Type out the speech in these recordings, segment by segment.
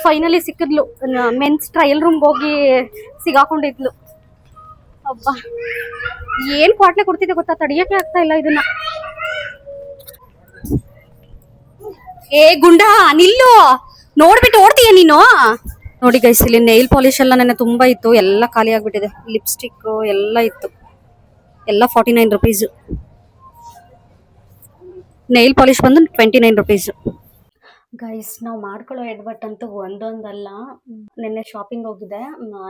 Finally ಸಿಕ್ಕಿದ್ಲು. Men's trial ರೂಮ್ಗೆ ಹೋಗಿ ಸಿಗಾಕೊಂಡಿದ್ಲು. ಅಬ್ಬಾ ಏನ್ ಕ್ವಾಟ್ಲೆ ಕೊಡ್ತಿದ್ದೆ ಗೊತ್ತಾ, ತಡಿಯಕ್ಕೆ ಆಗ್ತಾ ಇಲ್ಲ ಇದನ್ನ. ಏ ಗುಂಡ ನಿಲ್ಲು, ನೋಡ್ಬಿಟ್ಟು ಓಡ್ತೀಯ ನೀನು. ನೋಡಿ ಗೈಸ್, ಇಲ್ಲಿ ನೈಲ್ ಪಾಲಿಶ್ ಎಲ್ಲ ನನಗೆ ತುಂಬಾ ಇತ್ತು, ಎಲ್ಲ ಖಾಲಿ ಆಗ್ಬಿಟ್ಟಿದೆ. ಲಿಪ್ಸ್ಟಿಕ್ ಎಲ್ಲ ಇತ್ತು, ಎಲ್ಲ 49 ರುಪೀಸ್. ನೈಲ್ ಪಾಲಿಶ್ ಬಂದು 29 ರುಪೀಸ್. ಗೈಸ್, ನಾವು ಮಾಡ್ಕೊಳ್ಳೋ ಎಡ್ವಟ್ ಅಂತೂ ಒಂದೊಂದಲ್ಲ. ನಿನ್ನೆ ಶಾಪಿಂಗ್ ಹೋಗಿದ್ದೆ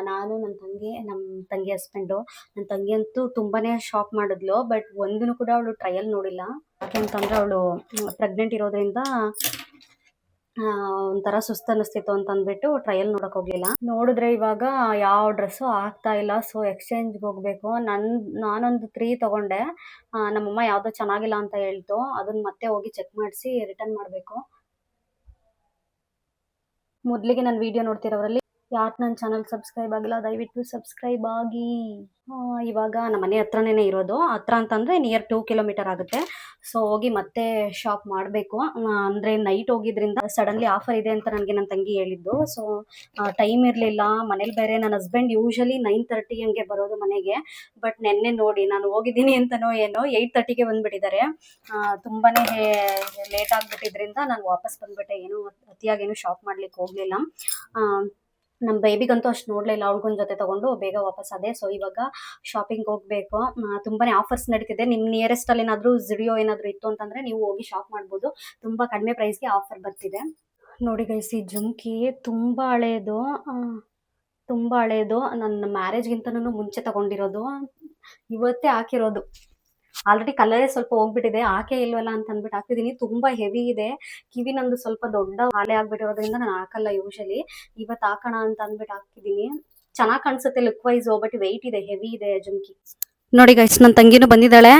ನಾನು, ನಮ್ಮ ತಂಗಿ ಹಸ್ಬೆಂಡು. ನನ್ನ ತಂಗಿ ಅಂತೂ ತುಂಬಾನೇ ಶಾಪ್ ಮಾಡಿದ್ಲು, ಬಟ್ ಒಂದನ್ನು ಕೂಡ ಅವಳು ಟ್ರಯಲ್ ನೋಡಿಲ್ಲ. ಯಾಕೆಂತಂದ್ರೆ ಅವಳು ಪ್ರೆಗ್ನೆಂಟ್ ಇರೋದ್ರಿಂದ ಒಂಥರ ಸುಸ್ತು ಅನ್ನಿಸ್ತಿತ್ತು ಅಂತ ಅಂದ್ಬಿಟ್ಟು ಟ್ರಯಲ್ ನೋಡಕ್ ಹೋಗ್ಲಿಲ್ಲ. ನೋಡಿದ್ರೆ ಇವಾಗ ಯಾವ ಡ್ರೆಸ್ಸು ಆಗ್ತಾ ಇಲ್ಲ. ಸೊ ಎಕ್ಸ್ಚೇಂಜ್ಗೆ ಹೋಗ್ಬೇಕು. ನಾನೊಂದು 3 ತಗೊಂಡೆ. ನಮ್ಮಮ್ಮ ಯಾವ್ದೋ ಚೆನ್ನಾಗಿಲ್ಲ ಅಂತ ಹೇಳ್ತು, ಅದನ್ನ ಮತ್ತೆ ಹೋಗಿ ಚೆಕ್ ಮಾಡಿಸಿ ರಿಟರ್ನ್ ಮಾಡಬೇಕು. ಮೊದಲಿಗೆ ನನ್ನ ವಿಡಿಯೋ ನೋಡ್ತಿರೋರಲ್ಲಿ ಯಾಕೆ ನನ್ನ ಚಾನಲ್ ಸಬ್ಸ್ಕ್ರೈಬ್ ಆಗಿಲ್ಲ, ದಯವಿಟ್ಟು ಸಬ್ಸ್ಕ್ರೈಬ್ ಆಗಿ. ಇವಾಗ ನಮ್ಮ ಮನೆ ಹತ್ರನೇ ಇರೋದು. ಹತ್ರ ಅಂತಂದರೆ ನಿಯರ್ 2 ಕಿಲೋಮೀಟರ್ ಆಗುತ್ತೆ. ಸೊ ಹೋಗಿ ಮತ್ತೆ ಶಾಪ್ ಮಾಡಬೇಕು. ಅಂದರೆ ನೈಟ್ ಹೋಗಿದ್ರಿಂದ ಸಡನ್ಲಿ ಆಫರ್ ಇದೆ ಅಂತ ನನಗೆ ನನ್ನ ತಂಗಿ ಹೇಳಿದ್ದು. ಸೊ ಟೈಮ್ ಇರಲಿಲ್ಲ ಮನೇಲಿ. ಬೇರೆ ನನ್ನ ಹಸ್ಬೆಂಡ್ ಯೂಶಲಿ 9:30 ಹಂಗೆ ಬರೋದು ಮನೆಗೆ. ಬಟ್ ನೆನ್ನೆ ನೋಡಿ ನಾನು ಹೋಗಿದ್ದೀನಿ ಅಂತನೋ ಏನೋ 8:30ಗೆ ಬಂದುಬಿಟ್ಟಿದ್ದಾರೆ. ತುಂಬಾ ಲೇಟ್ ಆಗಿಬಿಟ್ಟಿದ್ರಿಂದ ನಾನು ವಾಪಸ್ ಬಂದುಬಿಟ್ಟೆ. ಏನು ಅತಿಯಾಗೇನು ಶಾಪ್ ಮಾಡ್ಲಿಕ್ಕೆ ಹೋಗಲಿಲ್ಲ. ನಮ್ಮ ಬೇಬಿಗಂತೂ ಅಷ್ಟು ನೋಡಲಿಲ್ಲ, ಅವ್ಳಿಗೊಂದು ಜೊತೆ ತೊಗೊಂಡು ಬೇಗ ವಾಪಸ್ ಅದೇ. ಸೊ ಇವಾಗ ಶಾಪಿಂಗ್ ಹೋಗಬೇಕು. ತುಂಬಾ ಆಫರ್ಸ್ ನಡೀತಿದೆ. ನಿಮ್ಮ ನಿಯರೆಸ್ಟಲ್ಲಿ ಏನಾದರೂ ಝುಡಿಯೋ ಏನಾದರೂ ಇತ್ತು ಅಂತಂದರೆ ನೀವು ಹೋಗಿ ಶಾಪ್ ಮಾಡ್ಬೋದು. ತುಂಬ ಕಡಿಮೆ ಪ್ರೈಸ್ಗೆ ಆಫರ್ ಬರ್ತಿದೆ. ನೋಡಿ ಗೈಸ್, ಈ ಜುಮ್ಕಿ ತುಂಬ ಹಳೇದು. ನನ್ನ ಮ್ಯಾರೇಜ್ಗಿಂತನೂ ಮುಂಚೆ ತಗೊಂಡಿರೋದು. ಇವತ್ತೇ ಹಾಕಿರೋದು. ಆಲ್ರೆಡಿ ಕಲರೇ ಸ್ವಲ್ಪ ಹೋಗ್ಬಿಟ್ಟಿದೆ. ಹಾಕೇ ಇಲ್ವಲ್ಲ ಅಂತ ಅಂದ್ಬಿಟ್ಟು ಹಾಕಿದ್ದೀನಿ. ತುಂಬ ಹೆವಿ ಇದೆ. ಕಿವಿ ನಂದು ಸ್ವಲ್ಪ ದೊಡ್ಡ ಹಾಲೆ ಆಗ್ಬಿಟ್ಟಿರೋದ್ರಿಂದ ನಾನು ಹಾಕಲ್ಲ ಯೂಶಲಿ. ಇವತ್ತು ಹಾಕೋಣ ಅಂತ ಅಂದ್ಬಿಟ್ಟು ಹಾಕಿದ್ದೀನಿ. ಚೆನ್ನಾಗಿ ಕಾಣಿಸುತ್ತೆ ಲುಕ್ ವೈಸ್, ಬಟ್ ವೆಯ್ಟ್ ಇದೆ, ಹೆವಿ ಇದೆ ಜುಮ್ಕಿ. ನೋಡಿ ಗೈಸ್, ನನ್ನ ತಂಗಿನೂ ಬಂದಿದ್ದಾಳೆ.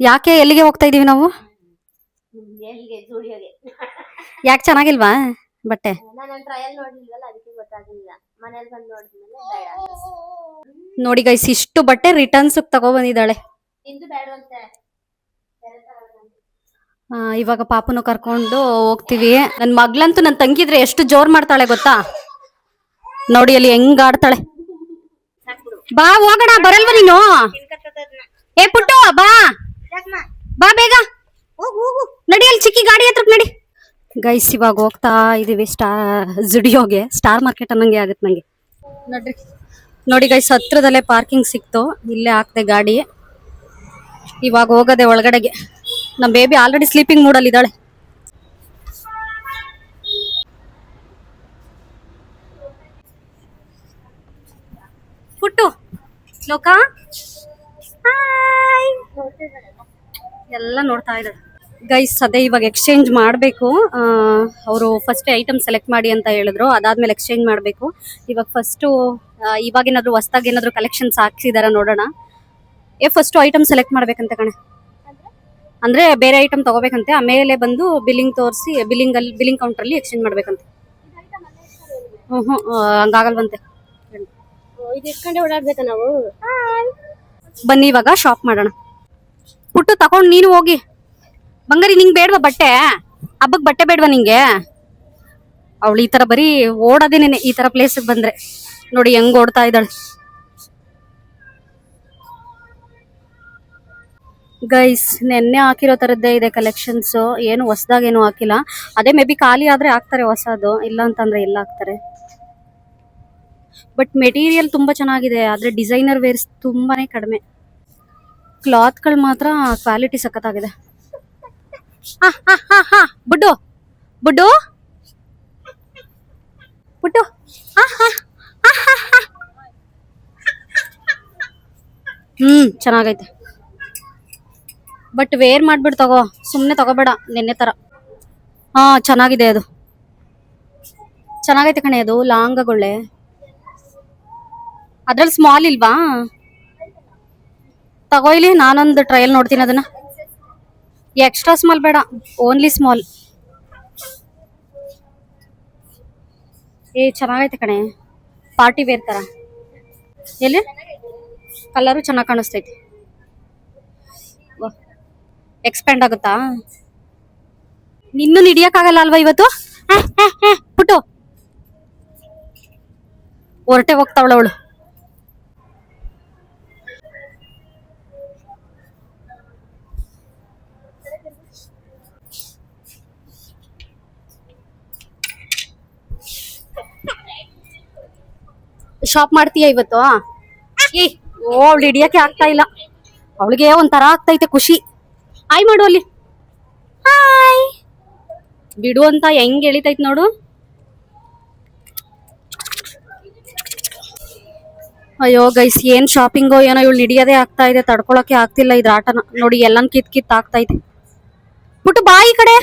ಯಾಕೆ, ಎಲ್ಲಿಗೆ ಹೋಗ್ತಾ ಇದೀವಿ ನಾವು? ಯಾಕೆ ಚೆನ್ನಾಗಿಲ್ವಾ ಬಟ್ಟೆ? ನೋಡಿ ಗೈಸ್, ಇಷ್ಟು ಬಟ್ಟೆ ರಿಟರ್ನ್ಸ್ ತಗೊಬಂದಿದ್ದಾಳೆ. ಇವಾಗ ಪಾಪನು ಕರ್ಕೊಂಡು ಹೋಗ್ತೀವಿ. ನನ್ನ ಮಗ್ಳಂತೂ ನನ್ನ ತಂಗಿದ್ರೆ ಎಷ್ಟು ಜೋರ್ ಮಾಡ್ತಾಳೆ ಗೊತ್ತಾ. ನೋಡಿ ಅಲ್ಲಿ ಹೆಂಗ್ ಆಡ್ತಾಳೆ. ಬಾ ಹೋಗೋಣ, ಬರಲ್ವ ನೀನು? ಏ ಪುಟ್ಟು ಬಾ ಬಾ ಬೇಗ ನಡಿ, ಅಲ್ಲಿ ಚಿಕ್ಕಿ ಗಾಡಿ ಹತ್ರಕ್ ನಡಿ. ಗೈಸ್, ಇವಾಗ ಹೋಗ್ತಾ ಇದೀವಿ ಝುಡಿಯೋಗೆ. ಸ್ಟಾರ್ ಮಾರ್ಕೆಟ್ ಅನ್ನಂಗೆ ಆಗುತ್ತೆ ನಂಗೆ. ನೋಡಿ ಗೈಸ್, ಹತ್ರದಲ್ಲೇ ಪಾರ್ಕಿಂಗ್ ಸಿಕ್ತು. ಇಲ್ಲೇ ಹಾಕ್ದೆ ಗಾಡಿ. ಇವಾಗ ಹೋಗದೆ ಒಳಗಡೆಗೆ. ನಮ್ಮ ಬೇಬಿ ಆಲ್ರೆಡಿ ಸ್ಲೀಪಿಂಗ್ ಮೂಡಲ್ಲಿ ಇದ್ದಾಳೆ. ಪುಟ್ಟು ಲೋಕ ಎಲ್ಲ ನೋಡ್ತಾ ಇದ್ದಾರೆ. ಗೈಸ್, ಅದೇ ಇವಾಗ ಎಕ್ಸ್ಚೇಂಜ್ ಮಾಡಬೇಕು. ಅವರು ಫಸ್ಟ್ ಐಟಮ್ ಸೆಲೆಕ್ಟ್ ಮಾಡಿ ಅಂತ ಹೇಳಿದ್ರು. ಅದಾದ್ಮೇಲೆ ಎಕ್ಸ್ಚೇಂಜ್ ಮಾಡಬೇಕು. ಇವಾಗ ಫಸ್ಟು ಇವಾಗೇನಾದ್ರು ಹೊಸ್ದಾಗಿ ಏನಾದ್ರು ಕಲೆಕ್ಷನ್ಸ್ ಹಾಕ್ಸಿದಾರ ನೋಡೋಣ. ಫಸ್ಟ್ ಐಟಮ್ ಸೆಲೆಕ್ಟ್ ಮಾಡ್ಬೇಕಂತೆ ಕಣೆ. ಅಂದ್ರೆ ಬೇರೆ ಐಟಮ್ ತಗೋಬೇಕಂತೆ, ಆಮೇಲೆ ಬಂದು ಬಿಲ್ಲಿಂಗ್ ತೋರಿಸಿ ಬಿಲ್ಲಿಂಗ್ ಕೌಂಟರ್ ಎಕ್ಸ್ಚೇಂಜ್ ಮಾಡ್ಬೇಕಂತೆ. ಹಂಗಾಗಲ್ವಂತೆ. ಓಡಾಡ್ಬೇಕಾ ನಾವು? ಬನ್ನಿ ಇವಾಗ ಶಾಪ್ ಮಾಡೋಣ. ಪುಟ್ಟು ತಗೊಂಡ್ ನೀನು ಹೋಗಿ. ಬಂಗಾರಿ, ನಿಂಗೆ ಬೇಡವಾ ಬಟ್ಟೆ? ಹಬ್ಬಕ್ಕೆ ಬಟ್ಟೆ ಬೇಡವಾ ನಿಂಗೆ? ಅವಳು ಈ ತರ ಬರೀ ಓಡೋದೇನೇನೆ ಈ ತರ ಪ್ಲೇಸ್ಗೆ ಬಂದ್ರೆ. ನೋಡಿ ಹೆಂಗ್ ಓಡ್ತಾ ಇದ್ದಾಳೆ. ಗೈಸ್, ನೆನ್ನೆ ಹಾಕಿರೋ ತರದ್ದೇ ಇದೆ ಕಲೆಕ್ಷನ್ಸ್. ಏನು ಹೊಸದಾಗೇನು ಹಾಕಿಲ್ಲ. ಅದೇ ಮೇ ಬಿ ಖಾಲಿ ಆದ್ರೆ ಹಾಕ್ತಾರೆ ಹೊಸದು, ಇಲ್ಲ ಅಂತಂದ್ರೆ ಎಲ್ಲ ಹಾಕ್ತಾರೆ. ಬಟ್ ಮೆಟೀರಿಯಲ್ ತುಂಬಾ ಚೆನ್ನಾಗಿದೆ. ಆದ್ರೆ ಡಿಸೈನರ್ ವೇರ್ಸ್ ತುಂಬಾನೇ ಕಡಿಮೆ. ಕ್ಲಾತ್ಗಳು ಮಾತ್ರ ಕ್ವಾಲಿಟಿ ಸಖತ್ತಾಗಿದೆ. ಬುಡ್ಡು ಬುಡ್ಡು ಪುಟ್ಟು ಚೆನ್ನಾಗೈತೆ. ಬಟ್ ವೇರ್ ಮಾಡ್ಬಿಟ್ಟು ತಗೋ, ಸುಮ್ಮನೆ ತಗೋಬೇಡ ನೆನ್ನೆ ತರ. ಚೆನ್ನಾಗಿದೆ, ಅದು ಚೆನ್ನಾಗೈತೆ ಕಣೆ. ಅದು ಲಾಂಗಗೊಳ್ಳೆ. ಅದ್ರಲ್ಲಿ ಸ್ಮಾಲ್ ಇಲ್ವಾ? ತಗೋ ಇಲ್ಲಿ, ನಾನೊಂದು ಟ್ರಯಲ್ ನೋಡ್ತೀನಿ ಅದನ್ನ. ಎಕ್ಸ್ಟ್ರಾ ಸ್ಮಾಲ್ ಬೇಡ, ಓನ್ಲಿ ಸ್ಮಾಲ್. ಚೆನ್ನಾಗೈತೆ ಕಣೆ, ಪಾರ್ಟಿ ವೇರ್ ತರ. ಎಲ್ಲಿ ಕಲರು ಚೆನ್ನಾಗಿ ಕಾಣಿಸ್ತೈತಿ. ಎಕ್ಸ್ಪ್ಯಾಂಡ್ ಆಗುತ್ತಾ? ನಿನ್ನೂ ಹಿಡಿಯಕ್ಕಾಗಲ್ಲ ಅಲ್ವಾ ಇವತ್ತು? ಪುಟ್ಟು ಹೊರಟೆ ಹೋಗ್ತಾವಳ ಅವಳು. ಶಾಪ್ ಮಾಡ್ತೀಯ ಇವತ್ತು? ಏ ಓ ಅವಳು ಹಿಡಿಯಕ್ಕೆ ಆಗ್ತಾ ಇಲ್ಲ, ಅವಳಿಗೆ ಒಂಥರ ಆಗ್ತೈತೆ ಖುಷಿ. ಹಾಯ್ ಮಾಡು ಅಲ್ಲಿ, ಹಾಯ್ ಬಿಡು ಅಂತ ಹೆಂಗ್ ಎಳಿತೈತ್ ನೋಡು. ಅಯ್ಯೋ ಗೈಸ್ ಏನ್ ಶಾಪಿಂಗೋ ಏನೋ, ಇವಳು ಹಿಡಿಯೋದೇ ಆಗ್ತಾ ಇದೆ, ತಡ್ಕೊಳಕ್ಕೆ ಆಗ್ತಿಲ್ಲ ಇದ್ರ ಆಟನ. ನೋಡಿ ಎಲ್ಲನ್ ಕಿತ್ ಆಗ್ತಾ ಇದೆ. ಪುಟ್ಟು ಬಾ ಈ ಕಡೆ.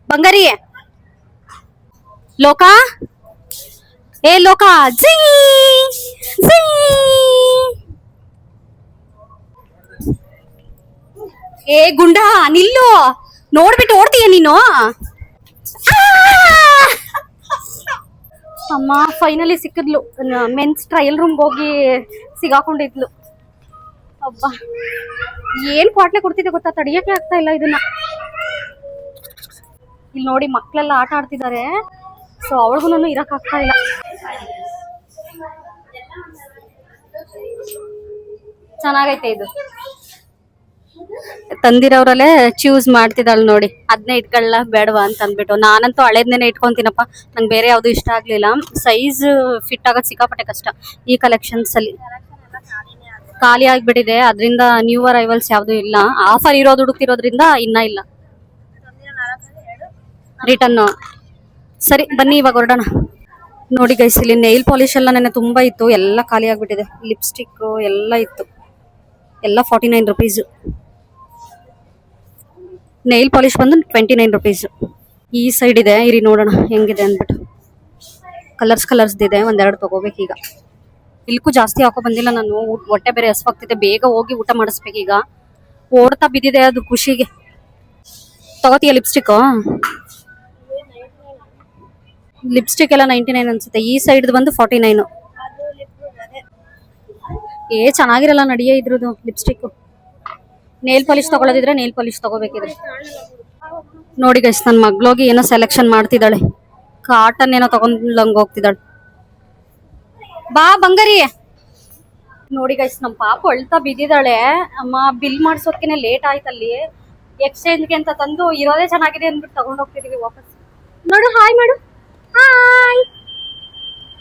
ಬಂಗಾರಿ ಲೋಕ, ಏ ಲೋಕ, ಜೀ ಜೀ. ಏ ಗುಂಡ ನಿಲ್ಲು, ನೋಡ್ಬಿಟ್ಟು ಓಡ್ತೀಯ ನೀನು. ಅಮ್ಮ ಫೈನಲಿ ಸಿಕ್ಕಿದ್ಲು. ಮೆನ್ಸ್ ಟ್ರಯಲ್ ರೂಮ್ ಹೋಗಿ ಸಿಗಾಕೊಂಡಿದ್ಲು. ಅಬ್ಬಾ ಏನ್ ಕ್ವಾಟ್ಲೆ ಕೊಡ್ತಿದ್ದೆ ಗೊತ್ತಾ, ತಡಿಯಕ್ಕೆ ಆಗ್ತಾ ಇಲ್ಲ ಇದನ್ನ. ಇಲ್ಲಿ ನೋಡಿ ಮಕ್ಳೆಲ್ಲ ಆಟ ಆಡ್ತಿದ್ದಾರೆ, ಸೊ ಅವಳಿಗೂ ಇರಕ್ ಆಗ್ತಾ ಇಲ್ಲ. ಚೆನ್ನಾಗೈತೆ ಇದು. ತಂದಿರೋರಲ್ಲೇ ಚೂಸ್ ಮಾಡ್ತಿದ್ದಾಳೆ ನೋಡಿ, ಅದನ್ನೇ ಇಟ್ಕೊಳ್ಳ ಬೇಡವಾ ಅಂತ ಅಂದ್ಬಿಟ್ಟು. ನಾನಂತೂ ಹಳೇದ್ನೇನೆ ಇಟ್ಕೊಂತೀನಪ್ಪ, ನಂಗೆ ಬೇರೆ ಯಾವ್ದು ಇಷ್ಟ ಆಗ್ಲಿಲ್ಲ. ಸೈಜ್ ಫಿಟ್ ಆಗೋದು ಸಿಕ್ಕಾಪಟ್ಟೆ ಕಷ್ಟ ಈ ಕಲೆಕ್ಷನ್ಸ್ ಅಲ್ಲಿ. ಖಾಲಿ ಆಗ್ಬಿಟ್ಟಿದೆ, ಅದರಿಂದ ನ್ಯೂ ಅರೈವಲ್ಸ್ ಯಾವ್ದು ಇಲ್ಲ. ಆಫರ್ ಇರೋದು ಹುಡುಕ್ತಿರೋದ್ರಿಂದ ಇನ್ನ ಇಲ್ಲ ರಿಟರ್ನ್. ಸರಿ ಬನ್ನಿ ಇವಾಗ ಹೊರಡೋಣ. ನೋಡಿ ಗೈಸ್ ಇಲ್ಲಿ ನೈಲ್ ಪಾಲಿಶ್ ಎಲ್ಲ ನೆನೆ ತುಂಬಾ ಇತ್ತು, ಎಲ್ಲ ಖಾಲಿ ಆಗ್ಬಿಟ್ಟಿದೆ. ಲಿಪ್ಸ್ಟಿಕ್ ಎಲ್ಲ ಇತ್ತು, ಎಲ್ಲ 49 ರುಪೀಸ್. ನೈಲ್ ಪಾಲಿಶ್ ಬಂದು 29 ರುಪೀಸ್. ಈ ಸೈಡ್ ಇದೆ, ಇರಿ ನೋಡೋಣ ಹೆಂಗಿದೆ ಅಂದ್ಬಿಟ್ಟು. ಕಲರ್ಸ್ ಇದೆ, ಒಂದೆರಡು ತಗೋಬೇಕೀಗ. ಇಲ್ಕೂ ಜಾಸ್ತಿ ಹಾಕೋ ಬಂದಿಲ್ಲ ನಾನು, ಹೊಟ್ಟೆ ಬೇರೆ ಹಸ್ವಾಗ್ತಿದೆ, ಬೇಗ ಹೋಗಿ ಊಟ ಮಾಡಿಸ್ಬೇಕೀಗ. ಓಡ್ತಾ ಬಿದ್ದಿದೆ ಅದು ಖುಷಿಗೆ. ತಗೋತೀಯ ಲಿಪ್ಸ್ಟಿಕ್? ಲಿಪ್ಸ್ಟಿಕ್ ಎಲ್ಲ 99 ಅನ್ಸುತ್ತೆ. ಈ ಸೈಡ್ ಬಂದು 49. ಏ ಚೆನ್ನಾಗಿರಲ್ಲ ನಡಿಯೇ ಇದ್ರದ್ದು ಲಿಪ್ಸ್ಟಿಕ್. ನೇಲ್ ಪಾಲಿಶ್ ತಗೊಳ್ಳೋದಿದ್ರೆ ನೇಲ್ ಪಾಲಿಶ್ ತಗೋಬೇಕಿದ್ರೆ. ನೋಡಿ ಗೈಸ್ ನನ್ನ ಮಗ್ಳೋಗಿ ಏನೋ ಸೆಲೆಕ್ಷನ್ ಮಾಡ್ತಿದ್ದಾಳೆ, ಕಾಟನ್ ಏನೋ ತಗೊಂಡ್ಲಂಗ್ ಹೋಗ್ತಿದ್ದಾಳೆ. ಬಾ ಬಂಗಾರಿ. ನೋಡಿ ಗೈಸ್ ನಮ್ಮ ಪಾಪ ಅಳ್ತಾ ಬಿದ್ದಿದ್ದಾಳೆ. ಅಮ್ಮ ಬಿಲ್ ಮಾಡ್ಸೋದ್ಕೆನೆ ಲೇಟ್ ಆಯ್ತಲ್ಲಿ, ಎಕ್ಸ್ಚೇಂಜ್ಗೆ ಅಂತ ತಂದು ಇರೋದೇ ಚೆನ್ನಾಗಿದೆ ಅಂದ್ಬಿಟ್ಟು ತಗೊಂಡ್ ಹೋಗ್ತಿದೀವಿ ವಾಪಸ್. ನೋಡು ಹಾಯ್ ಮಾಡು, ಹಾಯ್.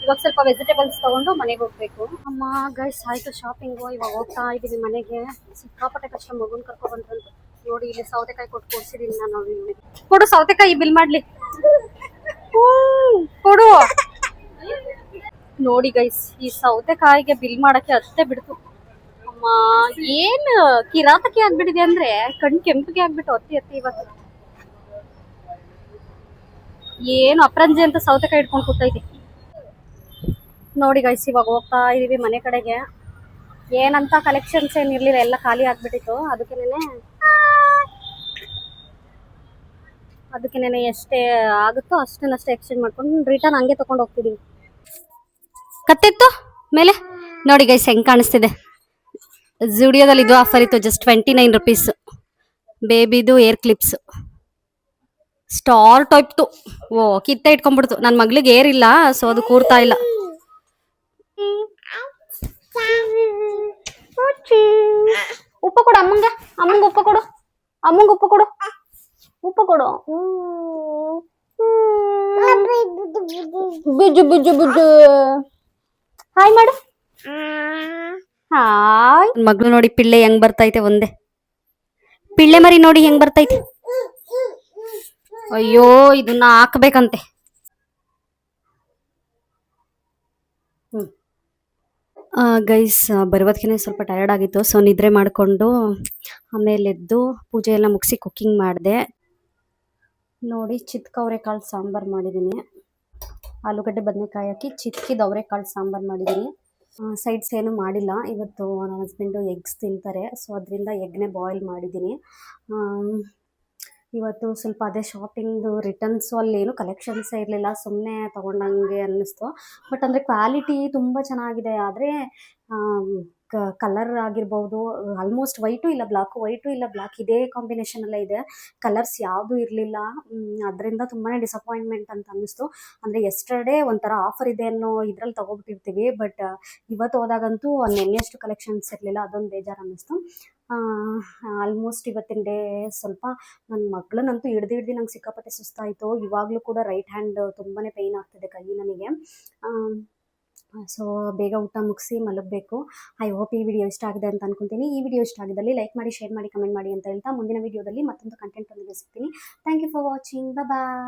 ಇವಾಗ ಸ್ವಲ್ಪ ವೆಜಿಟೇಬಲ್ಸ್ ತಗೊಂಡು ಮನೆಗೆ ಹೋಗ್ಬೇಕು. ಅಮ್ಮ ಗೈಸ್ ಆಯ್ತು ಶಾಪಿಂಗು, ಇವಾಗ ಹೋಗ್ತಾ ಇದೀವಿ ಮನೆಗೆ. ಸಿಕ್ಕಾಪಟ್ಟೆ ಕಷ್ಟ ಮಗುನ್ ಕರ್ಕೊ ಬಂದ್ರಂತ. ನೋಡಿ ಇಲ್ಲಿ ಸೌತೆಕಾಯಿ ಕೊಟ್ಟು ಕೊಡ್ಸಿದೀನಿ ನಾನು ಅವ್ರಿಗೆ. ಕೊಡು ಸೌತೆಕಾಯಿ ಬಿಲ್ ಮಾಡ್ಲಿ, ಕೊಡು. ನೋಡಿ ಗೈಸ್ ಈ ಸೌತೆಕಾಯಿಗೆ ಬಿಲ್ ಮಾಡಕ್ಕೆ ಅಷ್ಟೇ ಬಿಡ್ತು. ಅಮ್ಮ ಏನ್ ಕಿರಾತಕಿ ಆಗ್ಬಿಟ್ಟಿದೆ ಅಂದ್ರೆ, ಕಣ್ ಕೆಂಪಿಗೆ ಆಗ್ಬಿಟ್ಟು ಅತ್ತಿ ಇವತ್ತು. ಏನು ಅಪ್ರಂಜಿ ಅಂತ ಸೌತೆಕಾಯಿ ಇಟ್ಕೊಂಡು ಕೂತೈತಿ. ನೋಡಿ ಗೈಸ್ ಇವಾಗ ಹೋಗ್ತಾ ಇದೀವಿ ಮನೆ ಕಡೆಗೆ. ಏನಂತ ಕಲೆಕ್ಷನ್ಸ್ ಏನಿರ್ಲಿಲ್ಲ, ಎಲ್ಲ ಖಾಲಿ ಆಗ್ಬಿಟ್ಟಿತ್ತು. ಅದಕ್ಕೆ ಎಷ್ಟೇ ಆಗುತ್ತೋ ಅಷ್ಟನ್ನಷ್ಟೇ ಎಕ್ಸ್ಚೇಂಜ್ ಮಾಡ್ಕೊಂಡು ರಿಟರ್ನ್ ಹಂಗೆ ತಗೊಂಡು ಹೋಗ್ತಿದೀವಿ. ಕತ್ತಿತ್ತು ಮೇಲೆ ನೋಡಿ ಗೈಸ್ ಹೆಂಗ್ ಕಾಣಿಸ್ತಿದೆ. ಜುಡಿಯೋದಲ್ಲಿ ಇದು ಆಫರ್ ಇತ್ತು, ಜಸ್ಟ್ 29 ರುಪೀಸ್. ಬೇಬಿದು ಏರ್ ಕ್ಲಿಪ್ಸ್ ಸ್ಟಾರ್ ಟೈಪ್ತು. ಓ ಕಿತ್ತೆ ಇಟ್ಕೊಂಡ್ಬಿಡ್ತು. ನನ್ನ ಮಗಳಿಗೆ ಏರ್ ಇಲ್ಲ, ಸೊ ಅದು ಕೂರ್ತಾ ಇಲ್ಲ. ಉಪ್ಪು ಕೊಡು ಅಮ್ಮಂಗೆ, ಉಪ್ಪು ಕೊಡು, ಉಪ್ಪು ಕೊಡು, ಉಪ್ಪು ಕೊಡು. ಬುಜ್ಜು ಬುಜ್ಜು ಬುಜ್ಜು. ಹಾಯ್ ಮಾಡು, ಹಾಯ್. ಮಗಳು ನೋಡಿ ಪಿಳ್ಳೆ ಹೆಂಗ್ ಬರ್ತೈತೆ, ಒಂದೇ ಪಿಳ್ಳೆ ಮರಿ ನೋಡಿ ಹೆಂಗ್ ಬರ್ತೈತೆ. ಅಯ್ಯೋ ಇದನ್ನ ಹಾಕ್ಬೇಕಂತೆ. ಗೈಸ್ ಬರುವತ್ಗೆ ಸ್ವಲ್ಪ ಟಯರ್ಡ್ ಆಗಿತ್ತು, ಸೊ ನಿದ್ರೆ ಮಾಡಿಕೊಂಡು ಆಮೇಲೆ ಎದ್ದು ಪೂಜೆ ಎಲ್ಲ ಮುಗಿಸಿ ಕುಕ್ಕಿಂಗ್ ಮಾಡಿದೆ. ನೋಡಿ ಚಿತ್ಕ ಅವರೆಕಾಳು ಸಾಂಬಾರು ಮಾಡಿದ್ದೀನಿ, ಆಲೂಗಡ್ಡೆ ಬದನೆಕಾಯಿ ಹಾಕಿ ಚಿತ್ಕಿದ ಅವರೆಕಾಳು ಸಾಂಬಾರು ಮಾಡಿದ್ದೀನಿ. ಸೈಡ್ಸ್ ಏನು ಮಾಡಿಲ್ಲ ಇವತ್ತು. ನನ್ನ ಹಸ್ಬೆಂಡು ಎಗ್ಸ್ ತಿಂತಾರೆ, ಸೊ ಅದರಿಂದ ಎಗ್ನೇ ಬಾಯ್ಲ್ ಮಾಡಿದ್ದೀನಿ. ಇವತ್ತು ಸ್ವಲ್ಪ ಅದೇ ಶಾಪಿಂಗ್ದು ರಿಟರ್ನ್ಸು ಅಲ್ಲೇನು ಕಲೆಕ್ಷನ್ಸೇ ಇರಲಿಲ್ಲ, ಸುಮ್ಮನೆ ತೊಗೊಂಡಂಗೆ ಅನ್ನಿಸ್ತು. ಬಟ್ ಅಂದರೆ ಕ್ವಾಲಿಟಿ ತುಂಬ ಚೆನ್ನಾಗಿದೆ, ಆದರೆ ಕಲರ್ ಆಗಿರ್ಬೋದು, ಆಲ್ಮೋಸ್ಟ್ ವೈಟು ಇಲ್ಲ ಬ್ಲಾಕ್ ಇದೇ ಕಾಂಬಿನೇಷನಲ್ಲೇ ಇದೆ. ಕಲರ್ಸ್ ಯಾವುದೂ ಇರಲಿಲ್ಲ. ಅದರಿಂದ ತುಂಬಾ ಡಿಸಪಾಯಿಂಟ್ಮೆಂಟ್ ಅಂತ ಅನ್ನಿಸ್ತು. ಅಂದರೆ ಎಸ್ಟರ್ಡೇ ಒಂಥರ ಆಫರ್ ಇದೆ ಅನ್ನೋ ಇದ್ರಲ್ಲಿ ತೊಗೊಬಿಟ್ಟಿರ್ತೀವಿ, ಬಟ್ ಇವತ್ತು ಹೋದಾಗಂತೂ ನೆನ್ನೆಯಷ್ಟು ಕಲೆಕ್ಷನ್ಸ್ ಇರಲಿಲ್ಲ. ಅದೊಂದು ಬೇಜಾರು ಅನ್ನಿಸ್ತು. ಆಲ್ಮೋಸ್ಟ್ ಇವತ್ತಿನ ಡೇ ಸ್ವಲ್ಪ ನನ್ನ ಮಗಳನ್ನಂತೂ ಹಿಡ್ದು ನಂಗೆ ಸಿಕ್ಕಾಪಟ್ಟೆ ಸುಸ್ತಾಯಿತು. ಇವಾಗಲೂ ಕೂಡ ರೈಟ್ ಹ್ಯಾಂಡ್ ತುಂಬಾ ಪೇಯ್ನ್ ಆಗ್ತಿದೆ ಕೈ ನನಗೆ. ಸೊ ಬೇಗ ಊಟ ಮುಗಿಸಿ ಮಲಗಬೇಕು. ಐ ಹೋಪ್ ಈ ವಿಡಿಯೋ ಇಷ್ಟ ಆಗಿದೆ ಅಂತ ಅನ್ಕೊತೀನಿ. ಈ ವಿಡಿಯೋ ಇಷ್ಟ ಆಗಿದ್ದಲ್ಲಿ ಲೈಕ್ ಮಾಡಿ, ಶೇರ್ ಮಾಡಿ, ಕಮೆಂಟ್ ಮಾಡಿ ಅಂತ ಹೇಳ್ತಾ ಮುಂದಿನ ವಿಡಿಯೋದಲ್ಲಿ ಮತ್ತೊಂದು ಕಂಟೆಂಟ್ ಒಂದಿಗೆ ಸಿಗ್ತೀನಿ. Thank you for watching. Bye.